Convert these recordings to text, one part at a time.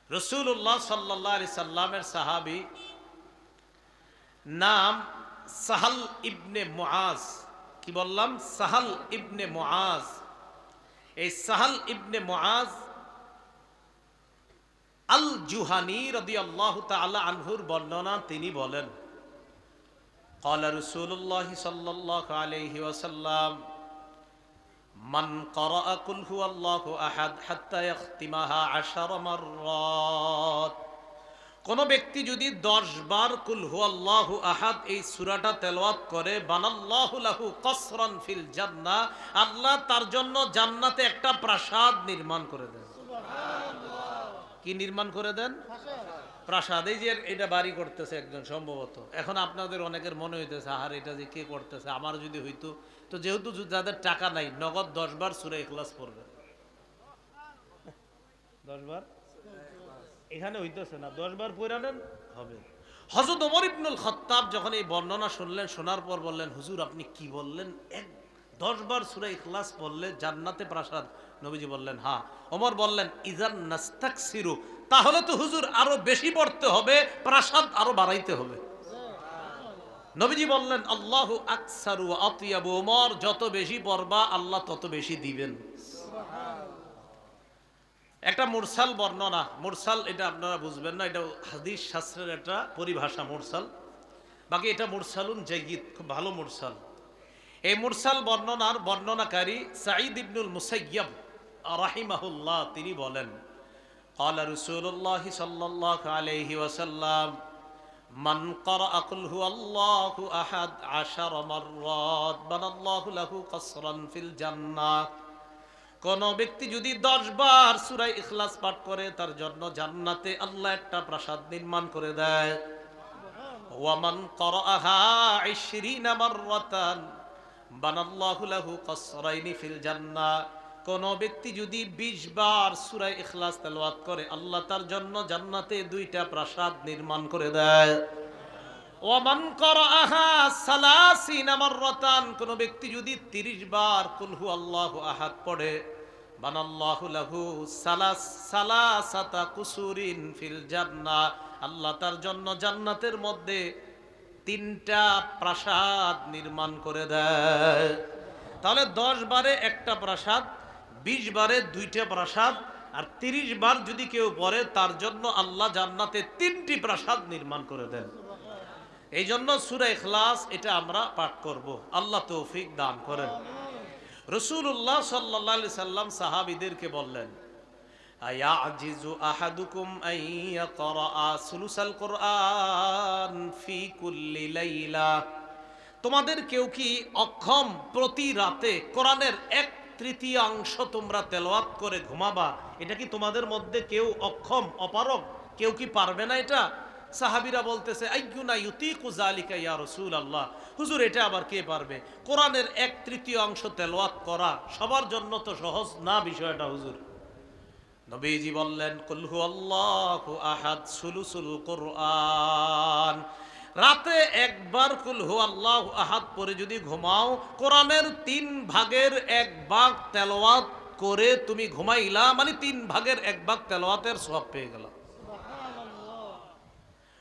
রাসূলুল্লাহ সাল্লাল্লাহু আলাইহি সাল্লামের সাহাবী নাম সাহাল ইবনে মুআজ। কি বললাম? সাহাল ইবনে মুআজ। এই সাহাল ইবনে মুআজ আল জুহানি রাদিয়াল্লাহু তাআলা আনহুর বর্ণনা, তিনি বলেন ক্বালা রাসূলুল্লাহ সাল্লাল্লাহু আলাইহি ওয়াসাল্লাম মান ক্বারাআ কুল হুয়াল্লাহু আহাদ হাত্তা ইয়াখতিমাহা 10 মাররাত। কোন ব্যক্তি যদি 10 বার কুল হুয়াল্লাহু আহাদ এই সূরাটা তেলাওয়াত করে, বানাল্লাহু লাহু কসরান ফিল জান্নাহ, আল্লাহ তার জন্য জান্নাতে একটা প্রাসাদ নির্মাণ করে দেন। কি নির্মাণ করে দেন? প্রাসাদ। এই যে এটা বাড়ি করতেছে একজন সম্ভবত, এখন আপনাদের অনেকের মনে হইতেছে আর এটা যে কে করতেছে, আমার যদি হইতো। তো যেহেতু যাদের টাকা নাই, নগদ 10 বার সূরা ইখলাস পড়বে। 10 বার এখানে হইতেছে না, 10 বার পড়া নেন হবে। হযরত ওমর ইবনুল খাত্তাব যখন এই বর্ণনা শুনলেন, শোনার পর বললেন, হুজুর আপনি কি বললেন? 10 বার সূরা ইখলাস পড়লে জান্নাতে প্রাসাদ? নবীজি বললেন হ্যাঁ। ওমর বললেন ইজান নাস্তাকসিরু, তাহলে তো হুজুর আরো বেশি পড়তে হবে, প্রাসাদ আরো বাড়াইতে হবে। নবীজি বললেন আল্লাহু আকসারু ওয়া আতিয়াবু, ওমর যত বেশি পড়বা আল্লাহ তত বেশি দিবেন। একটা মুরসাল বর্ণনা, মুরসাল এটা আপনারা বুঝবেন না, এটা হাদিস শাস্ত্রের একটা পরিভাষা মুরসাল। বাকি এটা মুরসালুন জাইয়িদ, খুব ভালো মুরসাল। এই মুরসাল বর্ণনার বর্ণনাকারী সাঈদ ইবনুল মুসাইয়্যিব রাহিমাহুল্লাহ, তিনি বলেন ক্বালা রাসূলুল্লাহ সাল্লাল্লাহু আলাইহি ওয়াসাল্লাম মান ক্বারাআ কুল হুয়াল্লাহু আহাদ 10 মাররাত বানাল্লাহু লাহু কসরান ফিল জান্নাহ। কোন ব্যক্তি যদি 10 বার সূরা ইখলাস পাঠ করে, তার জন্য জান্নাতে আল্লাহ একটা প্রাসাদ নির্মাণ করে দেয়। ওয়া মান ক্বারাআহা 20 মাররাতান বানাল্লাহু লাহু কসরাইনি ফিল জান্নাহ। কোন ব্যক্তি যদি 20 বার সূরা ইখলাস তেলাওয়াত করে, আল্লাহ তার জন্য জান্নাতে 2টা প্রাসাদ নির্মাণ করে দেয়। ওয়া মান ক্বারাআহা 30 মাররাতান, কোন ব্যক্তি যদি 30 বার কুল হুয়াল্লাহু আহাদ পড়ে, বানাল্লাহু লাহু সালাসাতা কুসুরিন ফিল জান্নাহ, আল্লাহ তার জন্য জান্নাতের মধ্যে 3টা প্রাসাদ নির্মাণ করে দেয়। তাহলে 10 বারে একটা প্রাসাদ, 20 বারে 2টা প্রাসাদ, আর 30 বার যদি কেউ পড়ে, তার জন্য আল্লাহ জান্নাতে 3টি প্রাসাদ নির্মাণ করে দেন। এই জন্য সূরা ইখলাস এটা আমরা পাঠ করব, আল্লাহ তৌফিক দান করেন। রাসূলুল্লাহ সাল্লাল্লাহু আলাইহি সাল্লাম সাহাবীদেরকে বললেন আয়াজিজু আহাদুকুম আন ইয়াকরা সুলুসাল কুরআন ফি কুল্লি লাইলা। তোমাদের কেউ কি অক্ষম প্রতি রাতে কোরআনের 1/3 তোমরা তেলাওয়াত করে ঘুমাবা? এটা কি তোমাদের মধ্যে কেউ অক্ষম, অপারগ, কেউ কি পারবে না এটা? সাহাবীরা বলতেছে আইয়ুনা ইউতিকু যালিকা ইয়া রাসূলুল্লাহ, হুজুর এটা আবার কে পারবে? কোরআনের 1/3 তেলাওয়াত করা সবার জন্য তো সহজ না বিষয়টা হুজুর। নবীজি বললেন কুল হুয়াল্লাহু আহাদ সুলুসুল কুরআন, রাতে একবার কুল হুয়াল্লাহু আহাদ পড়ে যদি ঘুমাও, কোরআনের 3 ভাগের 1 ভাগ তেলাওয়াত করে তুমি ঘুমাইলা, মানে 3 ভাগের 1 ভাগ তেলাওয়াতের সওয়াব পেয়ে গেল।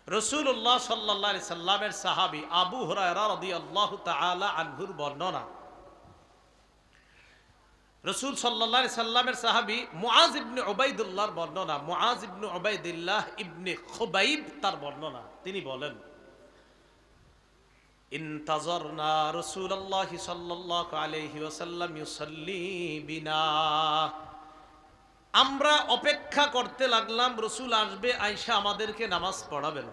রাসূলুল্লাহ সাল্লাল্লাহু আলাইহি সাল্লামের সাহাবী আবু হুরায়রা রাদিয়াল্লাহু তাআলা আনহুর বর্ণনা, রাসূল সাল্লাল্লাহু আলাইহি সাল্লামের সাহাবী মুআজ ইবনে উবাইদুল্লাহর বর্ণনা, মুআজ ইবনে উবাইদুল্লাহ ইবনে খুবাইব তার বর্ণনা, তিনি বলেন ইনতাজারনা রাসূলুল্লাহ সাল্লাল্লাহু আলাইহি ওয়াসাল্লাম ইউসাল্লি বিনা, আমরা অপেক্ষা করতে লাগলাম রাসূল আসবে, আয়েশা আমাদেরকে নামাজ পড়াবেন।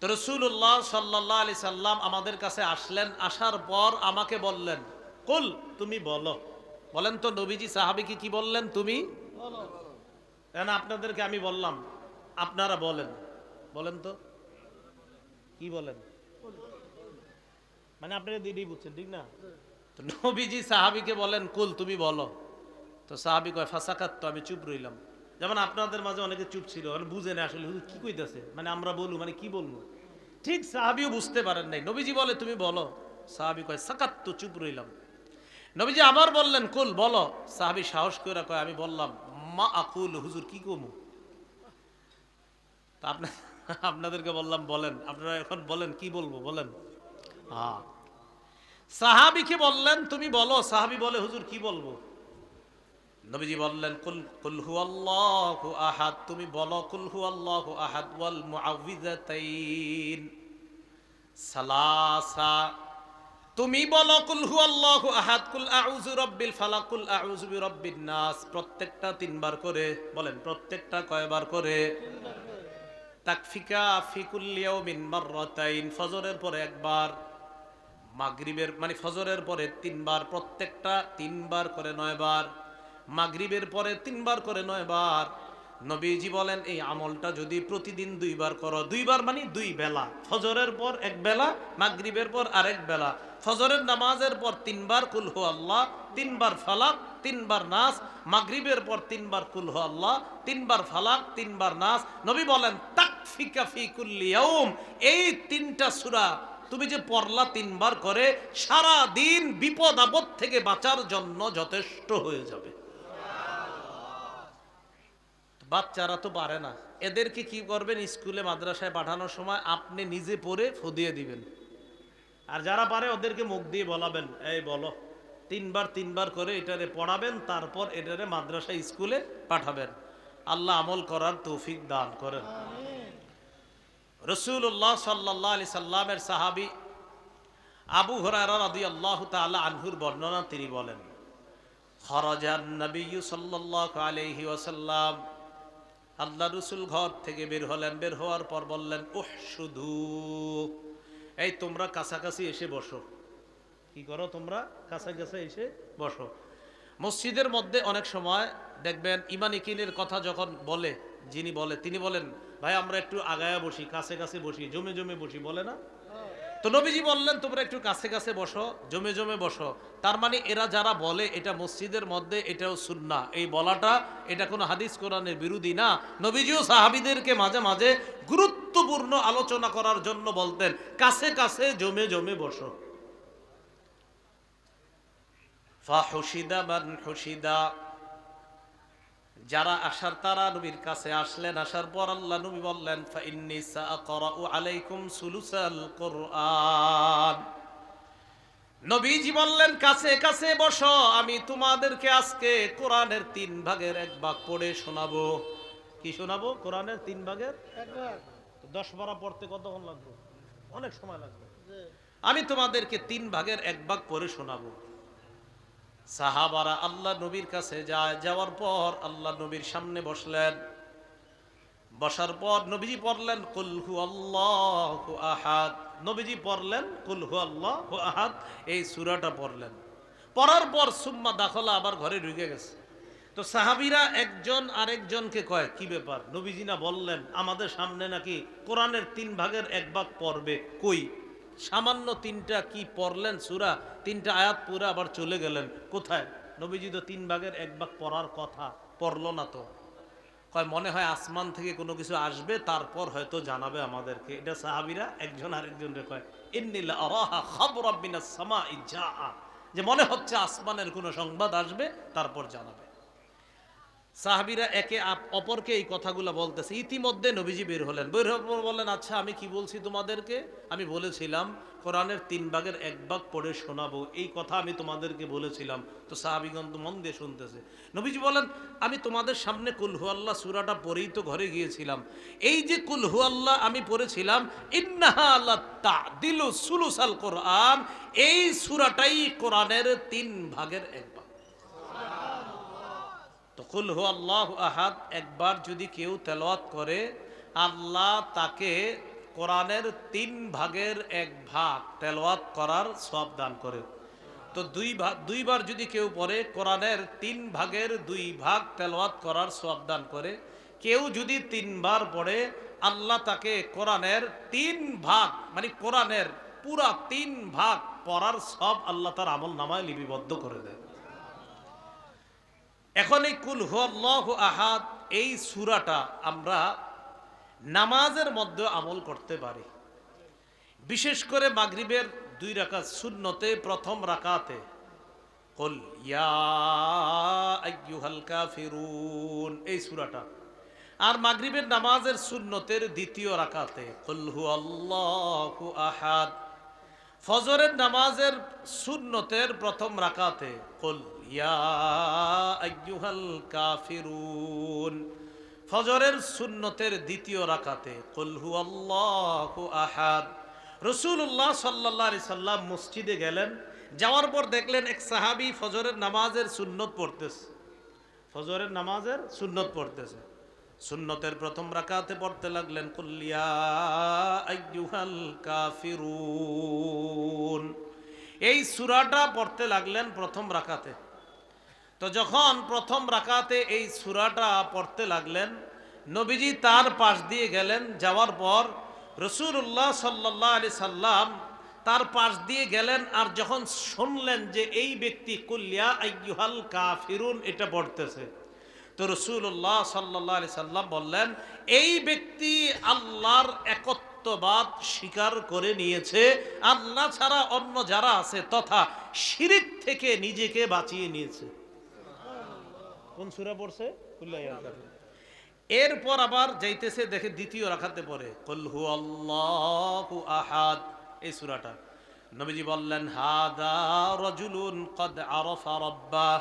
তো রাসূলুল্লাহ সাল্লাল্লাহু আলাইহি সাল্লাম আমাদের কাছে আসলেন, আসার পর আমাকে বললেন কুল, তুমি বলো। বলেন তো নবীজি সাহাবীকে কি বললেন? তুমি বলো। কেন আপনাদেরকে আমি বললাম, আপনারা বলেন, বলেন তো কি বলেন, মানে আপনারা দিদি বুঝছেন ঠিক না? তো নবীজি সাহাবীকে বলেন কুল, তুমি বলো। তো সাহাবী কয় ফাসাকাত, তো আমি চুপ রইলাম। যেমন আপনাদের মাঝে অনেকে চুপ ছিল, মানে বুঝে না আসলে হুজুর কি কইতাছে, মানে আমরা বলবো মানে কি বলবো, ঠিক সাহাবীও বুঝতে পারেন নাই। নবীজি বলে তুমি বলো, সাহাবী কয় সাকাত, তো চুপ রইলাম। নবীজি আবার বললেন কুল, বলো। সাহাবী সাহস করে কয় আমি বললাম মা আকুল, হুজুর কি কমু? তা আপনাদেরকে বললাম বলেন, আপনারা এখন বলেন কি বলবো বলেন। হ্যাঁ, সাহাবীকে বললেন তুমি বলো, সাহাবী বলে হুজুর কি বলবো? নবীজি বললেন কুল কুল হুয়াল্লাহু আহাদ, তুমি বলো কুল হুয়াল্লাহু আহাদ ওয়াল মুআউযিযাতাইন সালাসা, তুমি বলো কুল হুয়াল্লাহু আহাদ, কুল আউযু রাব্বিল ফালাক, কুল আউযু বিরাব্বিন নাস, প্রত্যেকটা তিনবার করে বলেন, প্রত্যেকটা কয়বার করে? তাকফিকা ফি কুল্লি ইয়াউমিন মাররাতাইন, ফজরের পরে একবার, মাগরিবের মানে ফজরের পরে তিনবার, প্রত্যেকটা তিনবার করে 9 বার, মাগরিবের পরে তিনবার করে 9 বার। নবীজি বলেন এই আমলটা যদি প্রতিদিন 2 বার করো, 2 বার মানে 2 বেলা, ফজরের পর এক বেলা, মাগরিবের পর আরেক বেলা, ফজরের নামাজের পর 3 বার কুল হু আল্লাহ, 3 বার ফালাক, 3 বার নাস, মাগরিবের পর 3 বার কুল হু আল্লাহ, 3 বার ফালাক, 3 বার নাস। নবী বলেন তাকফিকা ফি কুল্লি ইয়াউম, এই 3টা সূরা তুমি যে পড়লা 3 বার করে, সারা দিন বিপদ আপদ থেকে বাঁচার জন্য যথেষ্ট হয়ে যাবে। বাচ্চারা তো পারে না, এদেরকে কি করবেন, স্কুলে মাদ্রাসায় পাঠানোর সময় আপনি নিজে পড়ে ফুদিয়ে দিবেন, আর যারা পারে ওদেরকে মুখ দিয়ে বলাবেন, এই বলো 3 বার করে এটারে পড়াবেন, তারপর এটারে মাদ্রাসা স্কুলে পাঠাবেন। আল্লাহ আমল করার তৌফিক দান করেন। রাসূলুল্লাহ সাল্লাল্লাহু আলাইহি সাল্লামের সাহাবী আবু হুরায়রা রাদিয়াল্লাহু তাআলা আনহুর বর্ণনা, তিনি বলেন খরাজান নবিয়্যু সাল্লাল্লাহু আলাইহি ওয়াসাল্লাম, আল্লাহ রাসূল ঘর থেকে বের হলেন, বের হওয়ার পর বললেন উহশুদু, এই তোমরা কাছাকাছি এসে বসো। কি করো তোমরা? কাছাকাছি এসে বসো। মসজিদের মধ্যে অনেক সময় দেখবেন ইমান ইকিনের কথা যখন বলে, যিনি বলে তিনি বলেন ভাই আমরা একটু আগায়া বসি, কাছে কাছে বসি, জমে জমে বসি, বলে না? তো নবীজি বললেন তোমরা একটু কাছে কাছে বসো, জমে জমে বসো। তার মানে এরা যারা বলে এটা মসজিদের মধ্যে, এটাও সুন্নাহ, এই বলাটা এটা কোনো হাদিস কোরআনের বিরোধী না। নবীজিও সাহাবীদেরকে মাঝে মাঝে গুরুত্বপূর্ণ আলোচনা করার জন্য বলতেন কাছে কাছে জমে জমে বসো। ফাহুশিদা মান হুশিদা, যারা আসার তারা নবীর কাছে আসলেন, আসার পর আল্লাহ নবী বললেন ফাইন্নী সাআকরাউ আলাইকুম সুলুসাল কুরআন, নবীজি বললেন কাছে কাছে বসো, আমি তোমাদেরকে আজকে কোরআনের 3 ভাগের 1 ভাগ পড়ে শোনাবো। কি শোনাবো? কোরআনের 3 ভাগের 1 ভাগ। 10 পারা পড়তে কতক্ষণ লাগবে? অনেক সময় লাগবে। আমি তোমাদেরকে 3 ভাগের 1 ভাগ পড়ে শোনাবো। সাহাবারা আল্লাহ নবীর কাছে যায়, যাওয়ার পর আল্লাহ নবীর সামনে বসলেন, বসার পর নবীজি পড়লেন কুল হুয়াল্লাহু আহাদ, নবীজি পড়লেন কুল হুয়াল্লাহু আহাদ, এই সূরাটা পড়লেন। পড়ার পর সুম্মা দাখলা, আবার ঘরে ঢুকে গেছে। তো সাহাবীরা একজন আরেকজনকে কয় কি ব্যাপার, নবীজি না বললেন আমাদের সামনে নাকি কোরআনের 3 ভাগের 1 ভাগ পড়বে, কই সামান্য 3টা কি পড়লেন সূরা, 3টা আয়াত পুরো আবার চলে গেলেন কোথায়? নবীজি তো 3 ভাগের 1 ভাগ পড়ার কথা, পড়লো না তো। কয় মনে হয় আসমান থেকে কোনো কিছু আসবে, তারপর হয়তো জানাবে আমাদেরকে। এটা সাহাবীরা একজন আরেকজনকে কয় ইন্নী লা আরাহা খাবরাম মিনাস সামাই জাআ, যে মনে হচ্ছে আসমানের কোনো সংবাদ আসবে, তারপর জানাবে। সাহাবীরা একে অপরকে এই কথাগুলো বলতেছে। ইতিমধ্যে নবীজি বের হলেন, বের হওয়ার পর বললেন আচ্ছা আমি কি বলছি তোমাদেরকে, আমি বলেছিলাম কোরআনের 3 ভাগের 1 ভাগ পড়ে শোনাবো, এই কথা আমি তোমাদেরকে বলেছিলাম। তো সাহাবীগণ তো মন দিয়ে শুনতেছে। নবীজি বলেন আমি তোমাদের সামনে কুল হুয়াল্লাহ সূরাটা পড়েই তো ঘরে গিয়েছিলাম, এই যে কুল হুয়াল্লাহ আমি পড়েছিলাম ইন্নাহা লাতাদিলু সুলুসাল কোরআন, এই সূরাটাই কোরআনের 3 ভাগের 1 ভাগ। তো কুল হুয়াল্লাহু আহাদ একবার যদি কেউ তেলাওয়াত করে, আল্লাহ তাকে কোরআনের 3 ভাগের 1 ভাগ তেলাওয়াত করার সওয়াব দান করে। তো 2 বার যদি কেউ পড়ে, কোরআনের 3 ভাগের 2 ভাগ তেলাওয়াত করার সওয়াব দান করে। কেউ যদি 3 বার পড়ে, আল্লাহ তাকে কোরআনের 3 ভাগ মানে কোরআনের পুরা 3 ভাগ পড়ার সওয়াব আল্লাহ তার আমল নামায় লিপিবদ্ধ করে দেয়। এখন এই কুল হুয়াল্লাহু আহাদ এই সূরাটা আমরা নামাজের মধ্যে আমল করতে পারি। বিশেষ করে মাগরিবের 2 রাকাত সুন্নতে প্রথম রাকাতে কুল ইয়া আইয়ুহাল কাফিরুন, এই সূরাটা। আর মাগরিবের নামাজের সুন্নতের দ্বিতীয় রাকাতে কুল হুয়াল্লাহু আহাদ। ফজরের নামাজের সুন্নতের প্রথম রাকাতে কুল ইয়া আইয়ুহাল কাফিরুন। ফজরের সুন্নতের দ্বিতীয় রাকাতে কুল হুয়াল্লাহু আহাদ। রাসূলুল্লাহ সাল্লাল্লাহু আলাইহি সাল্লাম মসজিদে গেলেন, যাওয়ার পর দেখলেন এক সাহাবী ফজরের নামাজের সুন্নত পড়তেছে। ফজরের নামাজের সুন্নত পড়তেছে। সুন্নতের প্রথম রাকাতে পড়তে লাগলেন কুল ইয়া আইয়ুহাল কাফিরুন। এই সূরাটা পড়তে লাগলেন প্রথম রাকাতে। তো যখন প্রথম রাকাতে এই সূরাটা পড়তে লাগলেন, নবীজি তার পাশ দিয়ে গেলেন, যাওয়ার পর রাসূলুল্লাহ সাল্লাল্লাহু আলাইহি সাল্লাম তার পাশ দিয়ে গেলেন। আর যখন শুনলেন যে এই ব্যক্তি কুল ইয়া আইয়ুহাল কাফিরুন এটা পড়তেছে, তো রাসূলুল্লাহ সাল্লাল্লাহু আলাইহি সাল্লাম বললেন, এই ব্যক্তি আল্লাহর একত্ববাদ স্বীকার করে নিয়েছে, আল্লাহ ছাড়া অন্য যারা আছে তথা শিরক থেকে নিজেকে বাঁচিয়ে নিয়েছে। কোন সূরা পড়ছে? কুল ইয়া আইয়ুহাল কাফিরুন। এরপর আবার যাইতেছে, দেখে দ্বিতীয় রাকাতে পড়ে কুল হুয়াল্লাহু আহাদ, এই সূরাটা। নবীজি বললেন, হাদা রাজুলুন ক্বাদ আরাফা রাব্বাহ।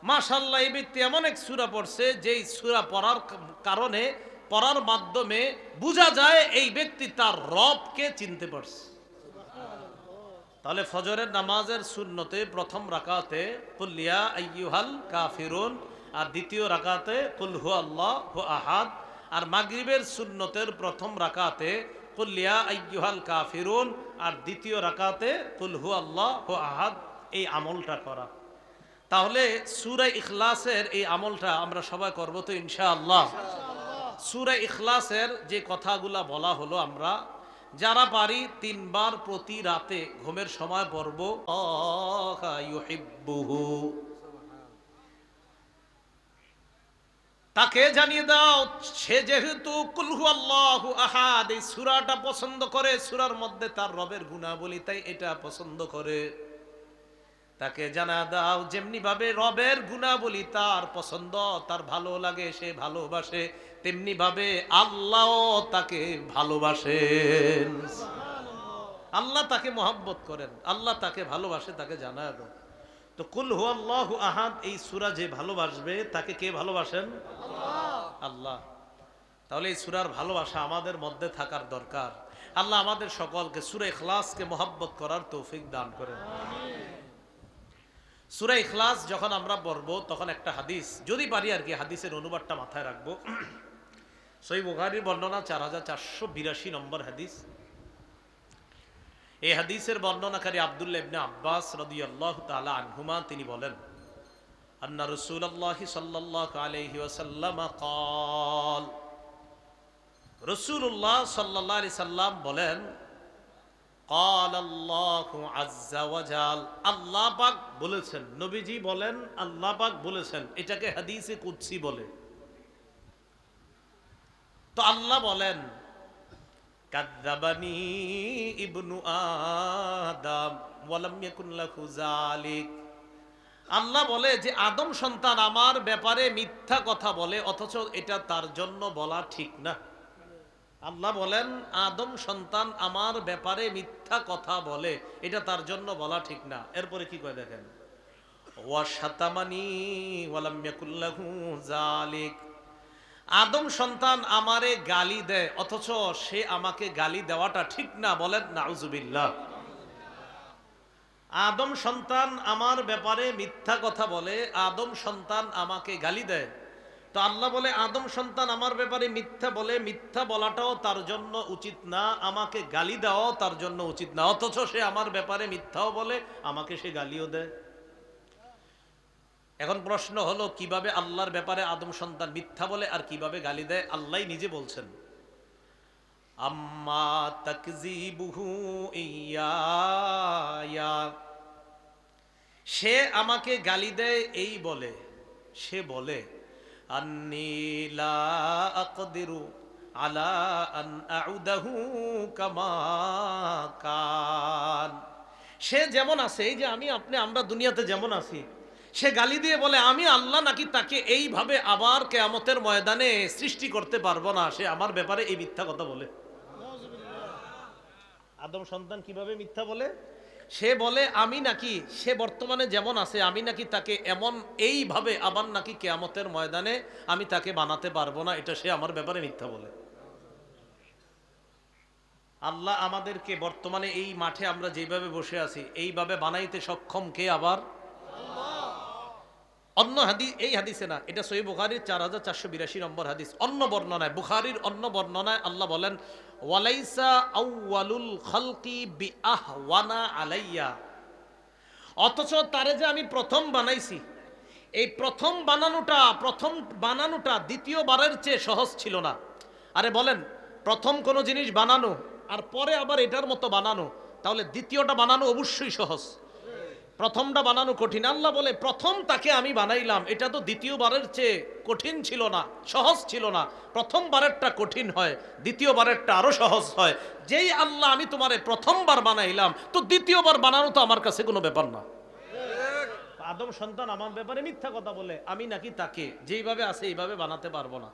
মাশাআল্লাহ, এই ব্যক্তি এমন এক সূরা পড়ছে যেই সূরা পড়ার কারণে, পড়ার মাধ্যমে বোঝা যায় এই ব্যক্তি তার রবকে চিনতে পারছে। তাহলে ফজরের নামাজের সুন্নতে প্রথম রাকাতে কুল ইয়া আইয়ুহাল কাফিরুন, আর দ্বিতীয় রাকাতে কুল হুয়াল্লাহু আহাদ। আর মাগরিবের সুন্নতের প্রথম রাকাতে কুল ইয়া আইয়ুহাল কাফিরুন, আর দ্বিতীয় রাকাতে কুল হুয়াল্লাহু আহাদ, এই আমলটা করা। তাহলে সূরা ইখলাসের এই আমলটা আমরা সবাই করব তো ইনশাআল্লাহ। সূরা ইখলাসের যে কথাগুলা বলা হলো, আমরা যারা পারি 3 বার প্রতি রাতে ঘুমের সময় পড়ব। তাকে জানিয়ে দাও, সে যেহেতু কুল হুয়াল্লাহু আহাদ এই সূরাটা পছন্দ করে, সূরার মধ্যে তার রবের গুণাবলী তাই এটা পছন্দ করে। তাকে জানা দাও, যেমনি ভাবে রবের গুণাবলী তার পছন্দ, তার ভালো লাগে, সে ভালোবাসে, তেমনি ভাবে আল্লাহও তাকে ভালোবাসেন। আল্লাহ তাকে মহব্বত করেন, আল্লাহ তাকে ভালোবাসে, তাকে জানা দাও। তো কুল হুয়াল্লাহু আহাদ এই সূরা যে ভালোবাসবে তাকে কে ভালোবাসেন? আল্লাহ। তাহলে এই সূরার ভালোবাসা আমাদের মধ্যে থাকার দরকার। আল্লাহ আমাদের সকলকে সূরা ইখলাসকে মহব্বত করার তৌফিক দান করেন। সূরা ইখলাস যখন আমরা পড়ব তখন একটা হাদিস, যদি পারি আর কি হাদিসের অনুবাদটা মাথায় রাখবো। সহিহ বুখারীর বর্ণনা 4482 নম্বর হাদিস। এই হাদিসের বর্ণনাকারী আব্দুল্লাহ ইবনে আব্বাস রাদিয়াল্লাহু তাআলা আনহুমা, তিনি বলেন, আন্না রাসূলুল্লাহ সাল্লাল্লাহু আলাইহি ওয়াসাল্লাম قال, রাসূলুল্লাহ সাল্লাল্লাহু আলাইহি সাল্লাম বলেন, قال الله عز وجل, আল্লাহ পাক বলেছেন, নবীজি বলেন আল্লাহ পাক বলেছেন, এটাকে হাদিসে কুদসি বলে। তো আল্লাহ বলেন, কাযযাবানি ইবনু আদম ওয়া লাম ইয়াকুন লাহু যালিক। আল্লাহ বলে যে আদম সন্তান আমার ব্যাপারে মিথ্যা কথা বলে, অথচ এটা তার জন্য বলা ঠিক না। আল্লাহ বলেন আদম সন্তান আমার ব্যাপারে মিথ্যা কথা বলে, এটা তার জন্য বলা ঠিক না। এরপরে কি কয় দেখেন, ওয়া শাতামানি ওয়া লাম ইয়াকুল লাহু যালিক। আদম সন্তান আমারে গালি দেয়, অথচ সে আমাকে গালি দেওয়াটা ঠিক না। বলেন নাউজুবিল্লাহ। আদম সন্তান আমার ব্যাপারে মিথ্যা কথা বলে, আদম সন্তান আমাকে গালি দেয়। তো আল্লাহ বলে আদম সন্তান আমার ব্যাপারে মিথ্যা বলে, মিথ্যা বলাটাও তার জন্য উচিত না, আমাকে গালি দেওয়াও তার জন্য উচিত না, অথচ সে আমার ব্যাপারে মিথ্যাও বলে, আমাকে সে গালিও দেয়। এখন প্রশ্ন হলো, কিভাবে আল্লাহর ব্যাপারে আদম সন্তান মিথ্যা বলে আর কিভাবে গালি দেয়? আল্লাহ নিজে বলছেন, আম্মা তাকযিবুহু ইয়া, সে আমাকে গালি দেয় এই বলে, সে বলে আন্নী লা আকদিরু আলা আন আউদাহু কামা কান, সে যেমন আছে, এই যে আমি আপনি আমরা দুনিয়াতে যেমন আছি, সে গালি দিয়ে বলে আমি আল্লাহ নাকি তাকে এইভাবে আবার কিয়ামতের ময়দানে সৃষ্টি করতে পারবো না, সে আমার ব্যাপারে এই মিথ্যা কথা বলে। আদম সন্তান কিভাবে মিথ্যা বলে? সে বলে আমি নাকি, সে বর্তমানে যেমন আছে আমি নাকি তাকে এমন এইভাবে আবার নাকি কিয়ামতের ময়দানে আমি তাকে বানাতে পারবো না, এটা সে আমার ব্যাপারে মিথ্যা বলে। আল্লাহ আমাদেরকে বর্তমানে এই মাঠে আমরা যেভাবে বসে আছি এইভাবে বানাইতে সক্ষম কে? আবার অন্য হাদিস, এই হাদিসে না, এটা সহিহ বুখারীর 4482 নম্বর হাদিস। অন্য বর্ণনায়, বুখারীর অন্য বর্ণনায় আল্লাহ বলেন ওয়ালাইসা আউয়ালুল খালকি বিআহওয়ানা আলাইয়া, অথচ তারে যে আমি প্রথম বানাইছি, এই প্রথম বানানোটা দ্বিতীয়বারের চেয়ে সহজ ছিল না। আরে বলেন, প্রথম কোনো জিনিস বানানো আর পরে আবার এটার মতো বানানো, তাহলে দ্বিতীয়টা বানানো অবশ্যই সহজ, প্রথমটা বানানো কঠিন। আল্লাহ বলে প্রথম তাকে আমি বানাইলাম, এটা তো দ্বিতীয়বারের চেয়ে কঠিন ছিল না, সহজ ছিল না। প্রথমবারেরটা কঠিন হয়, দ্বিতীয়বারেরটা আরো সহজ হয়। যেই আল্লাহ আমি তোমারে প্রথমবার বানাইলাম, তো দ্বিতীয়বার বানানো তো আমার কাছে কোনো ব্যাপার না। আদম সন্তান আমার ব্যাপারে মিথ্যা কথা বলে আমি নাকি তাকে যেইভাবে আছে এইভাবে বানাতে পারবো না।